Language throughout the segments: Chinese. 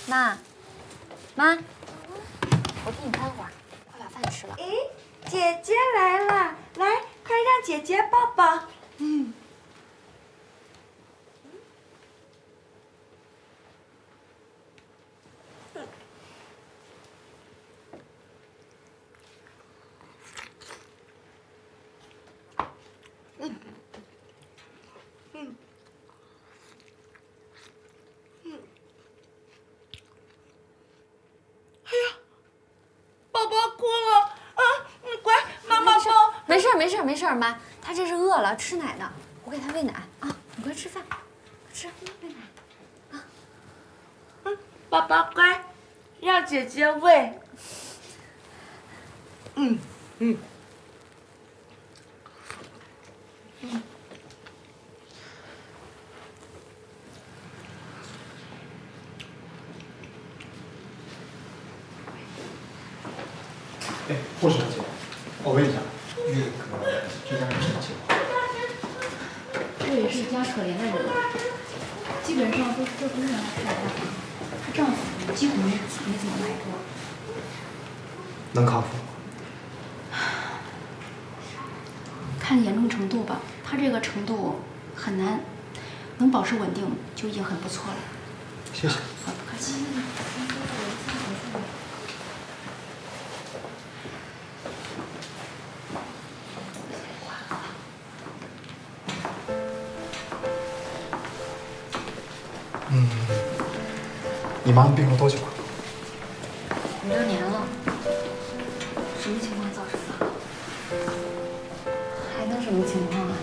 妈，妈，我给你看会儿，快把饭吃了。哎，姐姐来了，来，快让姐姐抱抱。嗯。没事，妈，他这是饿了，吃奶呢。我给他喂奶啊，你快吃饭，快吃，喂奶。啊，宝宝乖，让姐姐喂。哎，护士小姐，我问一下，这家人什么情况？这也是一家可怜的人，基本上都是这姑娘带大的，她丈夫几乎没怎么来过。能康复吗？看严重程度吧，她这个程度很难，能保持稳定就已经很不错了。谢谢。好，不客气。你妈妈病了多久了5、6年了。什么情况造成的？还能什么情况啊？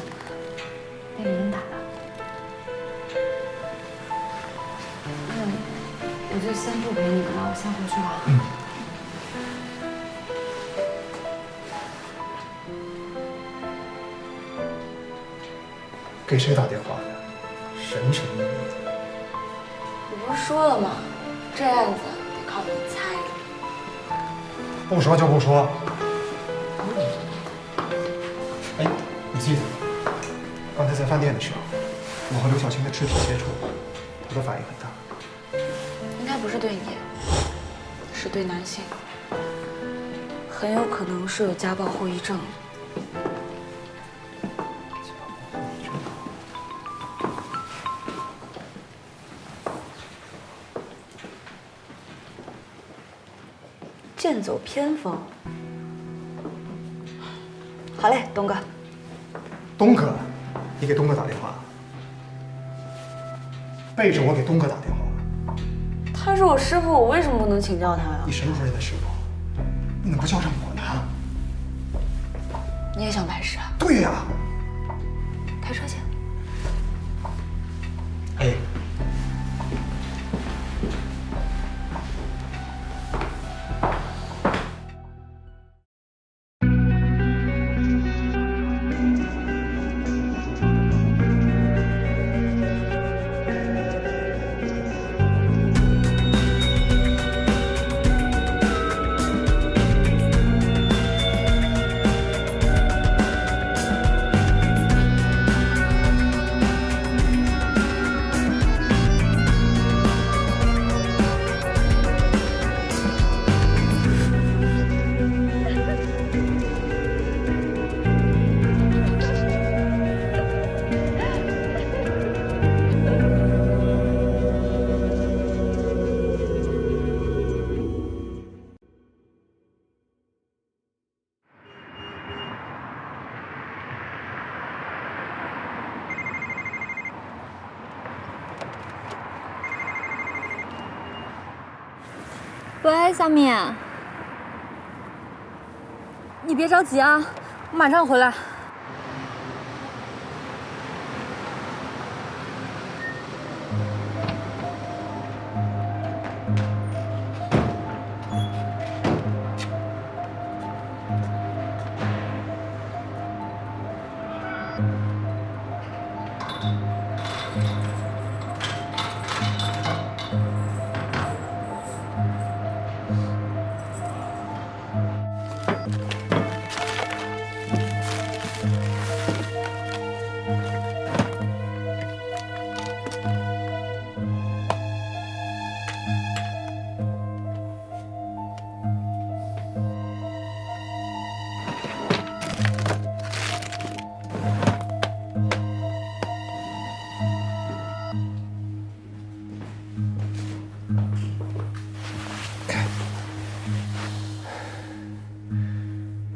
被领导打的。我就先不陪你们了，我先回去了。给谁打电话呀？神神秘秘的。我不是说了吗？这案子得靠你猜。不说就不说。哎，你记得刚才在饭店的时候，我和刘晓青的肢体接触，她的反应很大。应该不是对你，是对男性，很有可能是有家暴后遗症。剑走偏锋。好嘞，东哥。东哥，你给东哥打电话？背着我给东哥打电话？他是我师傅，我为什么不能请教他呀？你什么时候认的师傅？你怎么不叫上我呢？你也想拜师啊？对呀。开车去。哎。喂，小米，你别着急啊，我马上回来。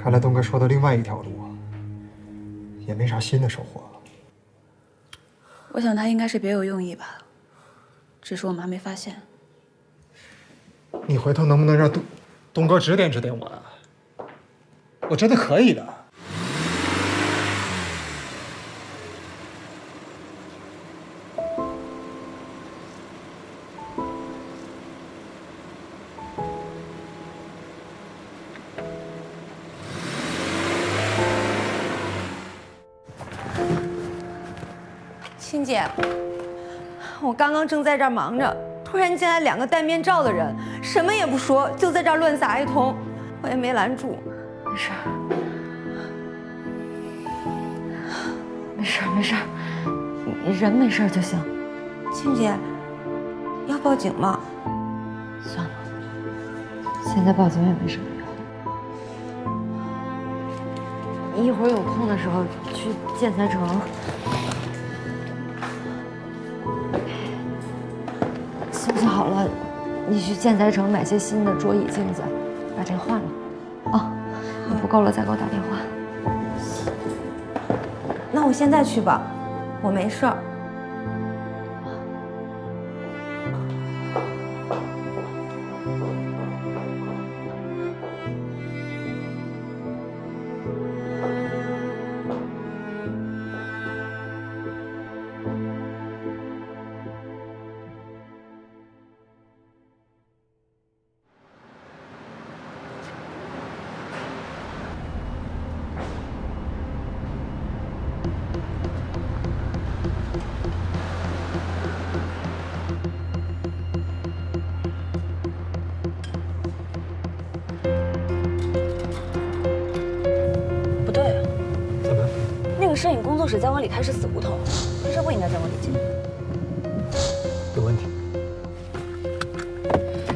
看来东哥说的另外一条路，也没啥新的收获。我想他应该是别有用意吧，只是我妈没发现。你回头能不能让东哥指点指点我啊？我真的可以的。青姐，我刚刚正在这儿忙着，突然进来2个戴面罩的人，什么也不说，就在这儿乱撒一通，我也没拦住。没事儿，没事儿，没事儿，你人没事儿就行。青姐，要报警吗？算了，现在报警也没什么用。一会儿有空的时候去建材城。休息好了，你去建材城买些新的桌椅镜子，把这个换了。啊，你不够了再给我打电话。那我现在去吧，我没事儿。摄影工作室再往里开是死胡同，开车不应该再往里进。有问题。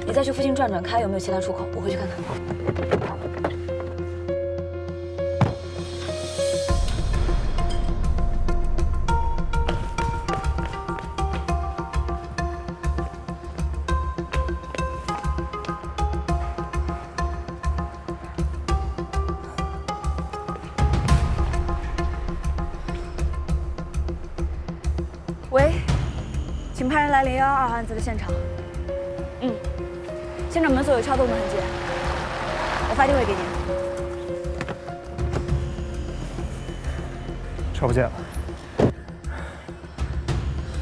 你再去附近转转，看有没有其他出口，我会去看看。喂，请派人来012案子的现场。现场门锁有撬动的痕迹，我发定位给你。车不见了。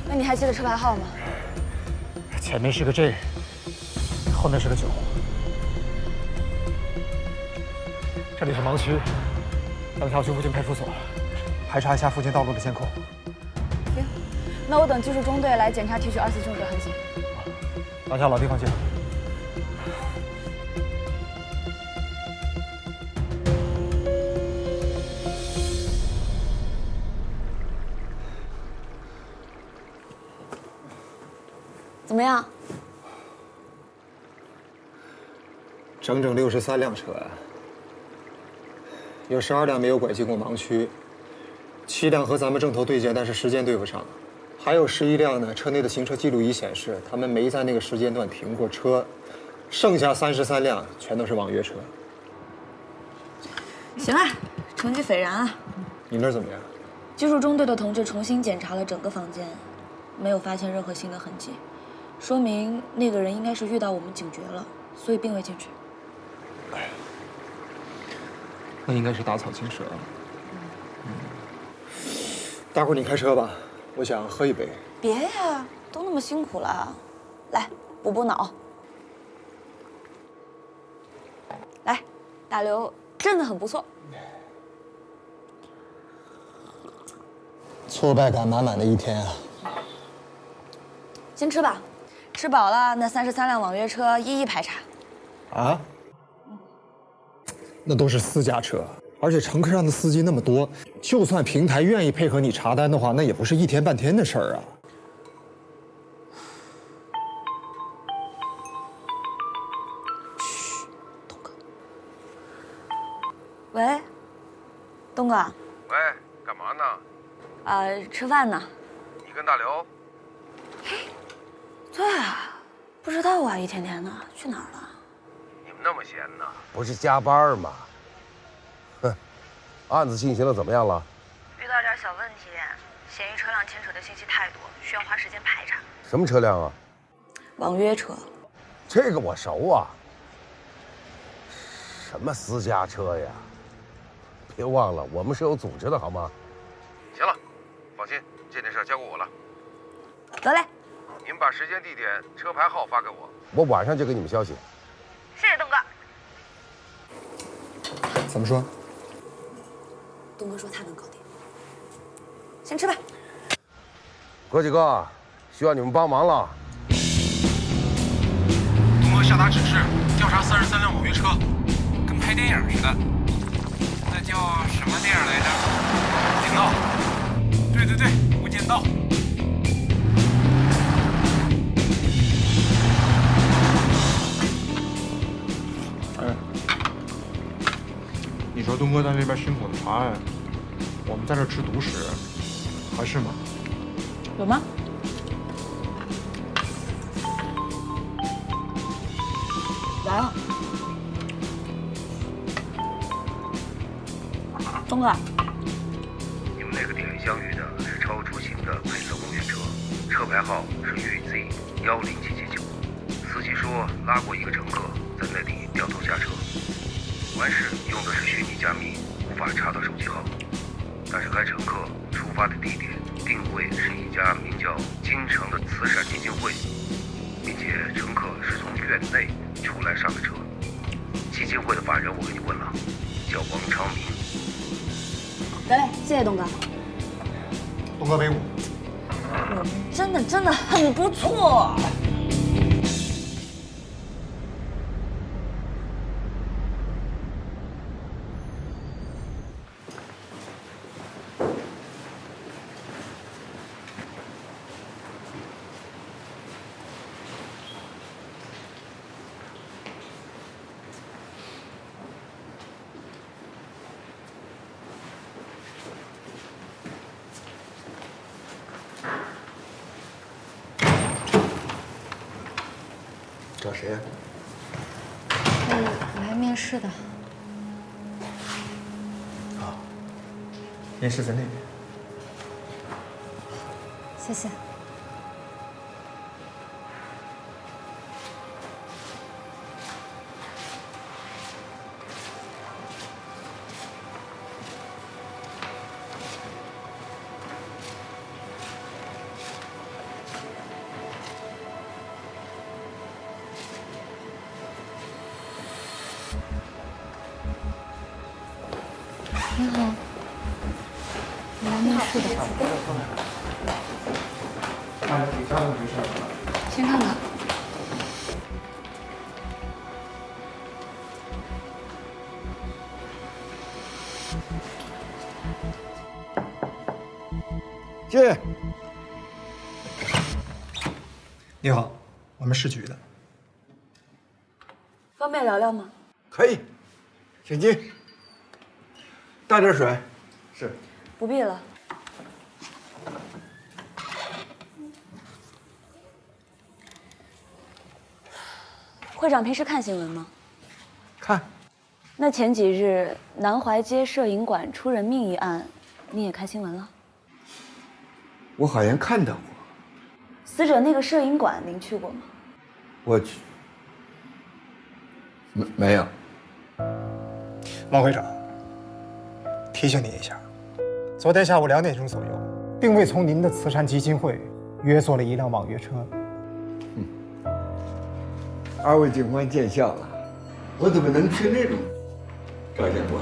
那你还记得车牌号吗？前面是个 J， 后面是个9。这里是盲区，等下去附近派出所，排查一下附近道路的监控。行，那我等技术中队来检查提取2次凶手痕迹。当下老地方见。怎么样？整整63辆车啊！有12辆没有拐进过盲区，7辆和咱们正头对接，但是时间对不上，还有11辆呢。车内的行车记录仪显示，他们没在那个时间段停过车，剩下33辆全都是网约车。行啊，成绩斐然啊！你那儿怎么样？技术中队的同志重新检查了整个房间，没有发现任何新的痕迹，说明那个人应该是遇到我们警觉了，所以并未进去。那应该是打草惊蛇。待会儿你开车吧，我想喝一杯。别呀，都那么辛苦了，来补补脑。来，大刘真的很不错。挫败感满满的一天啊！先吃吧，吃饱了那33辆网约车一一排查。啊？那都是私家车，而且乘客上的司机那么多，就算平台愿意配合你查单的话，那也不是1天半天的事儿啊。嘘，东哥。喂，东哥。喂，干嘛呢？吃饭呢。你跟大刘？对啊，不知道啊，一天天的去哪儿了？你们那么闲呢？不是加班吗？案子进行的怎么样了？遇到点小问题，嫌疑车辆牵扯的信息太多，需要花时间排查。什么车辆啊？网约车。这个我熟啊。什么私家车呀？别忘了，我们是有组织的，好吗？行了，放心，这件事交给我了。得嘞，您把时间、地点、车牌号发给我，我晚上就给你们消息。谢谢东哥。怎么说？东哥说他能搞定。先吃吧。哥几个，需要你们帮忙了。东哥下达指示，调查33辆网约车，跟拍电影似的。那叫什么电影来着？无间道。对对对，无间道。哎，你说东哥在那边辛苦的查案，我们在这吃独食，合适吗？有吗？来了，东哥。你们那个点相遇的是超出型的配色网约车，车牌号是UZ10779。司机说拉过一个乘客，在那里掉头下车。完事用的是虚拟加密，无法查到手机号。但是该乘客出发的地点定位是一家名叫金城的慈善基金会，并且乘客是从院内出来上的车。基金会的法人我给你问了，叫王昌明。得嘞，谢谢东哥。东哥威武。我们真的很不错。找谁呀？来面试的。好，面试在那边。谢谢。你好，我来面试的。先看看。进。你好，我们市局的。方便聊聊吗？可以，请进。带点水。是。不必了。会长平时看新闻吗？看。那前几日南怀街摄影馆出人命一案，你也看新闻了？我好像看到过。死者那个摄影馆，您去过吗？我去。没有。王会长，提醒你一下，昨天下午2点钟左右，定位从您的慈善基金会约坐了一辆网约车。二位警官见笑了，我怎么能去那种照相馆？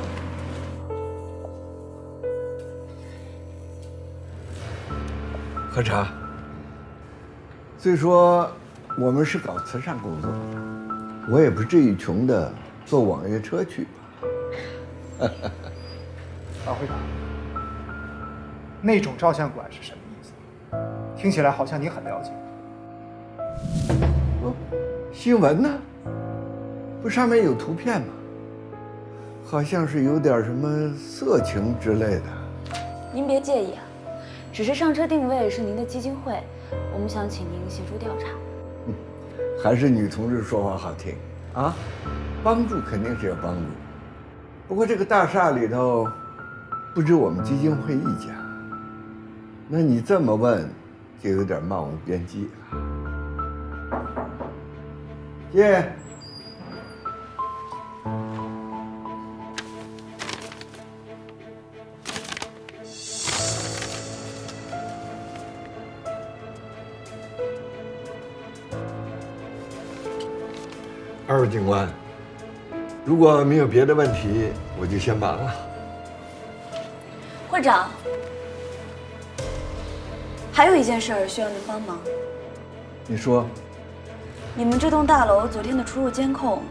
喝茶。虽说我们是搞慈善工作的，我也不至于穷的坐网约车去吧。王会长，那种照相馆是什么意思？听起来好像你很了解。新闻呢？不上面有图片吗？好像是有点什么色情之类的。您别介意啊，只是上车定位是您的基金会，我们想请您协助调查。还是女同志说话好听啊，帮助肯定是要帮助。不过这个大厦里头不知我们基金会意见。那你这么问，就有点漫无边际了。姐。二位警官，如果没有别的问题，我就先忙了。会长，还有一件事儿需要您帮忙。你说。你们这栋大楼昨天的出入监控，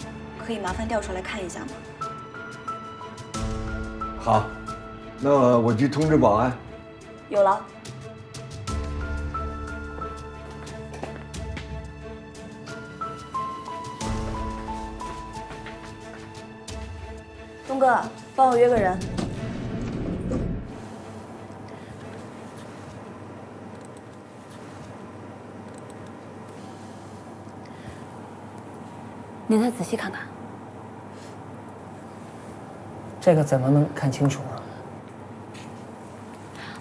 可以麻烦调出来看一下吗？好，那我去通知保安。有劳。东哥，帮我约个人。您再仔细看看。这个怎么能看清楚啊？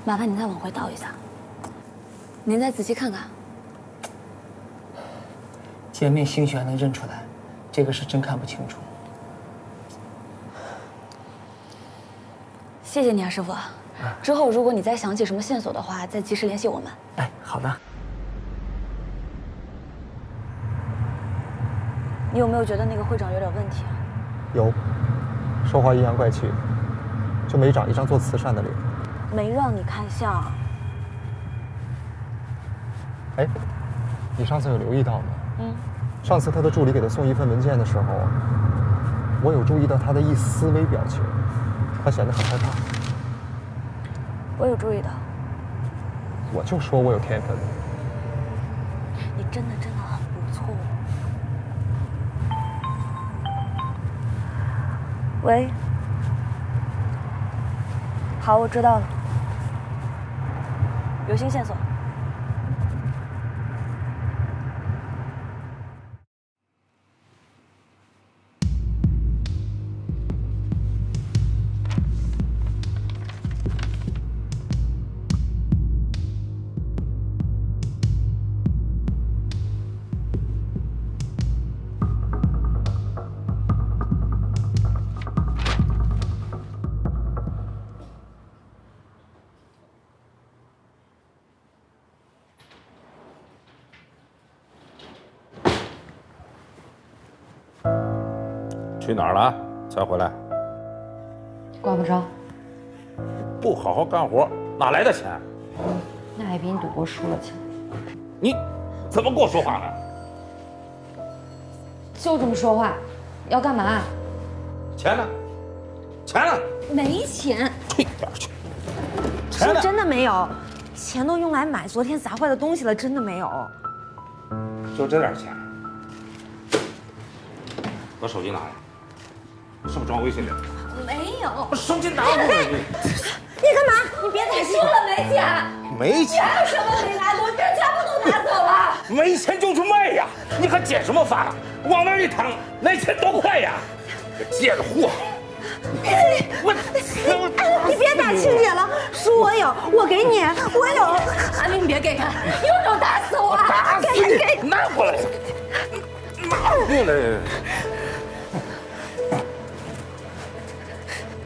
麻烦您再往回倒一下。您再仔细看看。姐妹兴许还能认出来，这个是真看不清楚。谢谢你啊，师傅。之后如果你再想起什么线索的话，再及时联系我们。哎，好的。你有没有觉得那个会长有点问题啊？有，说话阴阳怪气，就没长一张做慈善的脸。没让你看相。哎，你上次有留意到吗？上次他的助理给他送一份文件的时候，我有注意到他的一丝微表情，他显得很害怕。我有注意到。我就说我有天分。你真的很不错。喂。好，我知道了。有新线索。去哪儿了？才回来？管不着。不好好干活，哪来的钱？那还比你赌博输了钱。你怎么跟我说话呢？就这么说话，要干嘛？钱呢？钱呢？没钱。退一边去。钱呢？真的没有，钱都用来买昨天砸坏的东西了，真的没有。就这点钱？把手机拿来。你是不是装微信的？没有。把手机拿过来！你干嘛？你别再说了，没钱。没钱？还有什么没拿走？这全部都拿走了。没钱就去卖呀！你还捡什么法？往那儿一躺，来钱多快呀！贱货！你别打青姐了，书我有，我给你，我有。阿明，你别给他，用手打死我！打死你！拿过来！拿过来！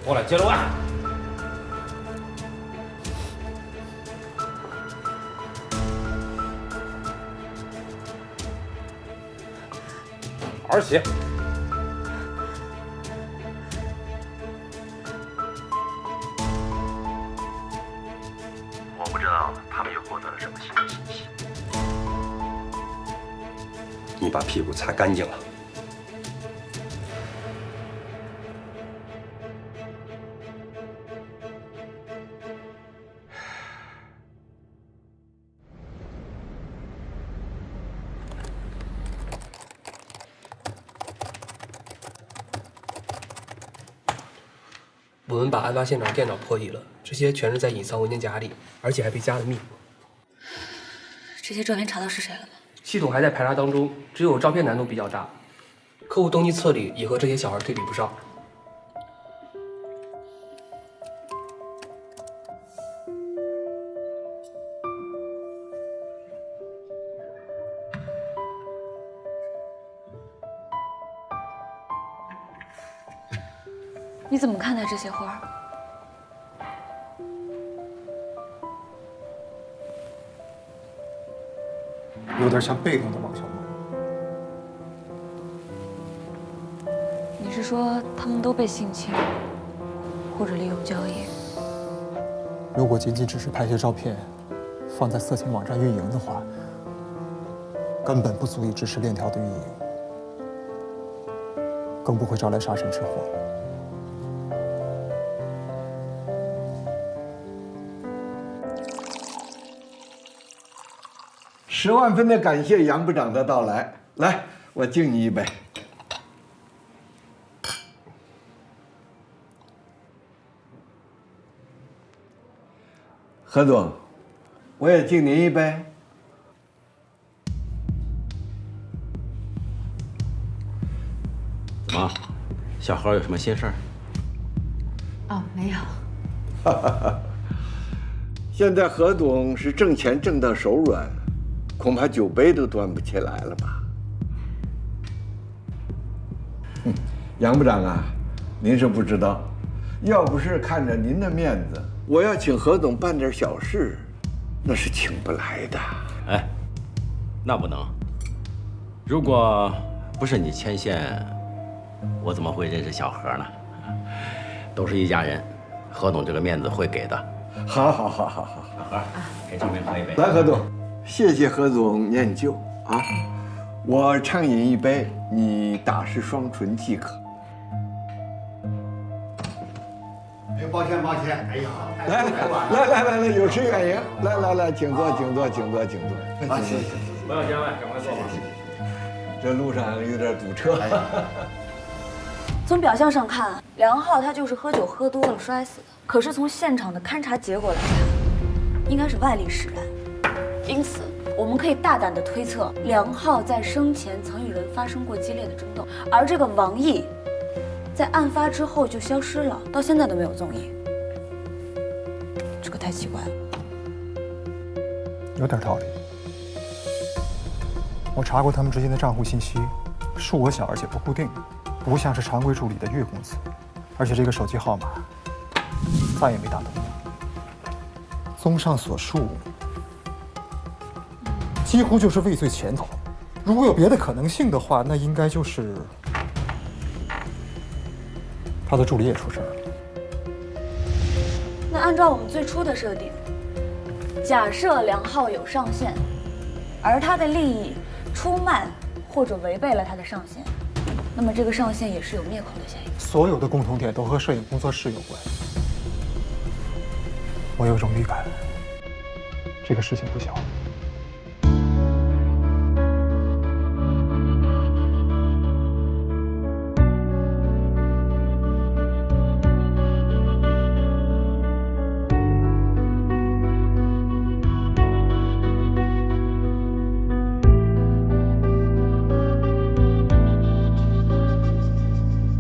过来接着问。好好写。我不知道他们又获得了什么新的信息。你把屁股擦干净了。我们把案发现场电脑破译了，这些全是在隐藏文件夹里，而且还被加了密码。这些照片查到是谁了吗？系统还在排查当中，只有照片难度比较大。客户登记册里也和这些小孩对比不上。你怎么看待这些花？有点像被动的王小梦。你是说他们都被性侵，或者利用交易？如果仅仅只是拍些照片，放在色情网站运营的话，根本不足以支持链条的运营，更不会招来杀身之祸。10万分的感谢杨部长的到来，来，我敬你一杯。何总，我也敬您一杯。怎么，小何有什么心事儿？哦，没有。现在何总是挣钱挣到手软，恐怕酒杯都端不起来了吧？杨部长啊，您是不知道，要不是看着您的面子，我要请何总办点小事，那是请不来的。哎，那不能。如果不是你牵线，我怎么会认识小何呢？都是一家人，何总这个面子会给的。好，何，给张明喝一杯。来，何总，谢谢何总念旧啊。我畅饮一杯，你打湿双唇即可。哎，抱歉，哎呀，来，有失远迎，来，请坐。啊，谢谢。不要见外，赶快坐吧。这路上有点堵车。从表象上看，梁浩他就是喝酒喝多了摔死的。可是从现场的勘查结果来看，应该是外力使然。因此，我们可以大胆地推测，梁浩在生前曾与人发生过激烈的争斗，而这个王毅，在案发之后就消失了，到现在都没有踪影。这个太奇怪了。有点道理。我查过他们之间的账户信息，数额小而且不固定，不像是常规助理的月工资，而且这个手机号码再也没打通。综上所述，几乎就是畏罪潜逃。如果有别的可能性的话，那应该就是他的助理也出事了。那按照我们最初的设定，假设梁浩有上线，而他的利益出卖或者违背了他的上线，那么这个上线也是有灭口的嫌疑。所有的共同点都和摄影工作室有关。我有种预感，这个事情不小。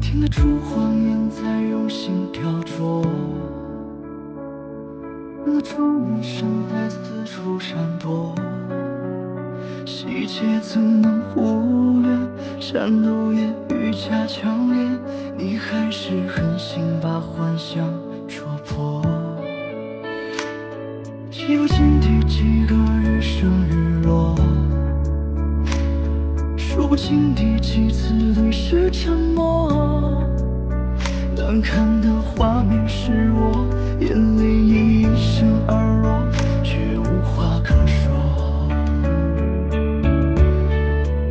听得出谎言在用心雕琢，那种雨声在四处闪躲，细节怎能忽略？战斗也愈加强烈，你还是狠心把幻想戳破。记不清第几个日升日落，数不清第几次对视沉默，难看的画面是我眼泪一声而落，却无话可说。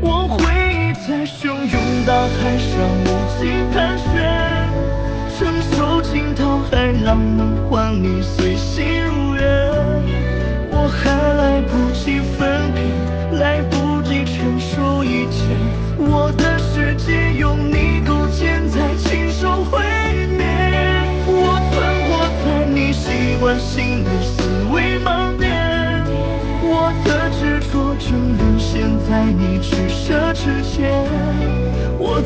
我回忆在汹涌大海上无尽盘旋，承受惊涛骇浪能换你随心如愿，我还来不及分辨，来不及承受一切，我的世界用你构建在亲手毁灭，我存活在你习惯性的思维盲点，我的执着正沦陷在你取舍之间，我